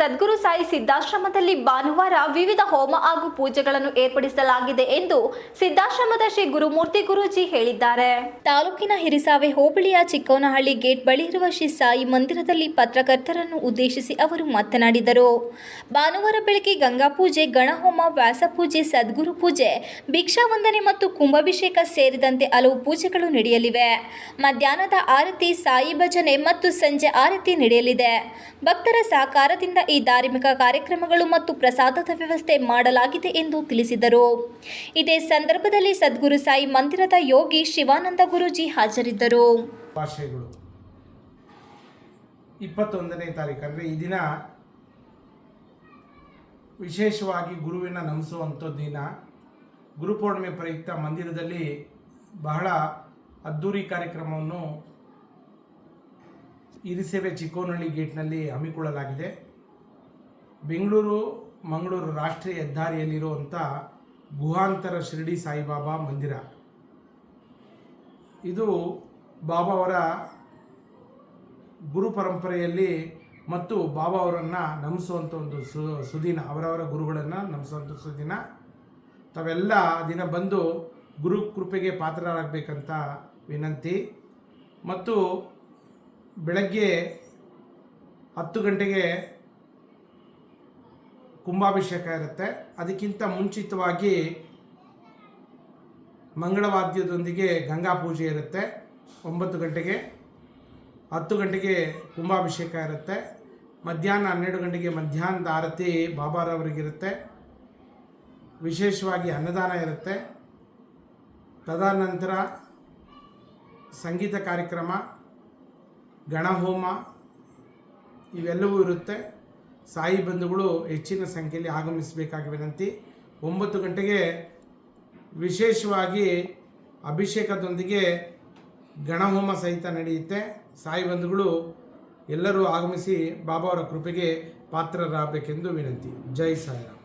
ಸದ್ಗುರು ಸಾಯಿ ಸಿದ್ದಾಶ್ರಮದಲ್ಲಿ ಭಾನುವಾರ ವಿವಿಧ ಹೋಮ ಹಾಗೂ ಪೂಜೆಗಳನ್ನು ಏರ್ಪಡಿಸಲಾಗಿದೆ ಎಂದು ಸಿದ್ದಾಶ್ರಮದ ಶ್ರೀ ಗುರುಮೂರ್ತಿ ಗುರೂಜಿ ಹೇಳಿದ್ದಾರೆ. ತಾಲೂಕಿನ ಹಿರಿಸಾವೆ ಹೋಬಳಿಯ ಚಿಕ್ಕವನಹಳ್ಳಿ ಗೇಟ್ ಬಳಿ ಇರುವ ಶ್ರೀ ಸಾಯಿ ಮಂದಿರದಲ್ಲಿ ಪತ್ರಕರ್ತರನ್ನು ಉದ್ದೇಶಿಸಿ ಅವರು ಮಾತನಾಡಿದರು. ಭಾನುವಾರ ಬೆಳಗ್ಗೆ ಗಂಗಾ ಪೂಜೆ, ಗಣಹೋಮ, ವ್ಯಾಸಪೂಜೆ, ಸದ್ಗುರು ಪೂಜೆ, ಭಿಕ್ಷಾ ವಂದನೆ ಮತ್ತು ಕುಂಭಾಭಿಷೇಕ ಸೇರಿದಂತೆ ಹಲವು ಪೂಜೆಗಳು ನಡೆಯಲಿವೆ. ಮಧ್ಯಾಹ್ನದ ಆರತಿ, ಸಾಯಿ ಭಜನೆ ಮತ್ತು ಸಂಜೆ ಆರತಿ ನಡೆಯಲಿದೆ. ಭಕ್ತರ ಸಹಕಾರದಿಂದ ಈ ಧಾರ್ಮಿಕ ಕಾರ್ಯಕ್ರಮಗಳು ಮತ್ತು ಪ್ರಸಾದದ ವ್ಯವಸ್ಥೆ ಮಾಡಲಾಗಿದೆ ಎಂದು ತಿಳಿಸಿದರು. ಇದೇ ಸಂದರ್ಭದಲ್ಲಿ ಸದ್ಗುರು ಸಾಯಿ ಮಂದಿರದ ಯೋಗಿ ಶಿವಾನಂದ ಗುರೂಜಿ ಹಾಜರಿದ್ದರು. 21ನೇ ತಾರೀಕು ಅಂದರೆ ಈ ದಿನ ವಿಶೇಷವಾಗಿ ಗುರುವಿನ ನಮಿಸುವಂಥ ದಿನ. ಗುರುಪೂರ್ಣಿಮೆ ಪ್ರಯುಕ್ತ ಮಂದಿರದಲ್ಲಿ ಬಹಳ ಅದ್ಧೂರಿ ಕಾರ್ಯಕ್ರಮವನ್ನು ಹಿರಿಸೇವೆ ಚಿಕ್ಕವನಹಳ್ಳಿ ಗೇಟ್ನಲ್ಲಿ ಹಮ್ಮಿಕೊಳ್ಳಲಾಗಿದೆ. ಬೆಂಗಳೂರು ಮಂಗಳೂರು ರಾಷ್ಟ್ರೀಯ ಹೆದ್ದಾರಿಯಲ್ಲಿರುವಂಥ ಗುಹಾಂತರ ಶಿರಡಿ ಸಾಯಿಬಾಬಾ ಮಂದಿರ. ಇದು ಬಾಬಾ ಅವರ ಗುರು ಪರಂಪರೆಯಲ್ಲಿ ಮತ್ತು ಬಾಬಾ ಅವರನ್ನು ನಮಿಸುವಂಥ ಒಂದು ಸುದಿನ, ಅವರವರ ಗುರುಗಳನ್ನು ನಮಿಸುವಂಥ ಸುದಿನ. ತಾವೆಲ್ಲ ದಿನ ಬಂದು ಗುರು ಕೃಪೆಗೆ ಪಾತ್ರರಾಗಬೇಕಂತ ವಿನಂತಿ. ಮತ್ತು ಬೆಳಗ್ಗೆ 10 ಗಂಟೆಗೆ ಕುಂಭಾಭಿಷೇಕ ಇರುತ್ತೆ. ಅದಕ್ಕಿಂತ ಮುಂಚಿತವಾಗಿ ಮಂಗಳವಾದ್ಯದೊಂದಿಗೆ ಗಂಗಾ ಪೂಜೆ ಇರುತ್ತೆ. 9 ಗಂಟೆಗೆ, 10 ಗಂಟೆಗೆ ಕುಂಭಾಭಿಷೇಕ ಇರುತ್ತೆ. ಮಧ್ಯಾಹ್ನ 12 ಗಂಟೆಗೆ ಮಧ್ಯಾಹ್ನದ ಆರತಿ ಬಾಬಾರವರಿಗಿರುತ್ತೆ. ವಿಶೇಷವಾಗಿ ಅನ್ನದಾನ ಇರುತ್ತೆ. ತದನಂತರ ಸಂಗೀತ ಕಾರ್ಯಕ್ರಮ, ಗಣಹೋಮ ಇವೆಲ್ಲವೂ ಇರುತ್ತೆ. ಸಾಯಿ ಬಂಧುಗಳು ಹೆಚ್ಚಿನ ಸಂಖ್ಯೆಯಲ್ಲಿ ಆಗಮಿಸಬೇಕಾಗಿ ವಿನಂತಿ. 9 ಗಂಟೆಗೆ ವಿಶೇಷವಾಗಿ ಅಭಿಷೇಕದೊಂದಿಗೆ ಗಣಹೋಮ ಸಹಿತ ನಡೆಯುತ್ತೆ. ಸಾಯಿ ಬಂಧುಗಳು ಎಲ್ಲರೂ ಆಗಮಿಸಿ ಬಾಬಾ ಅವರ ಕೃಪೆಗೆ ಪಾತ್ರರಾಗಬೇಕೆಂದು ವಿನಂತಿ. ಜೈ ಸಾಯಿರಾಮ್.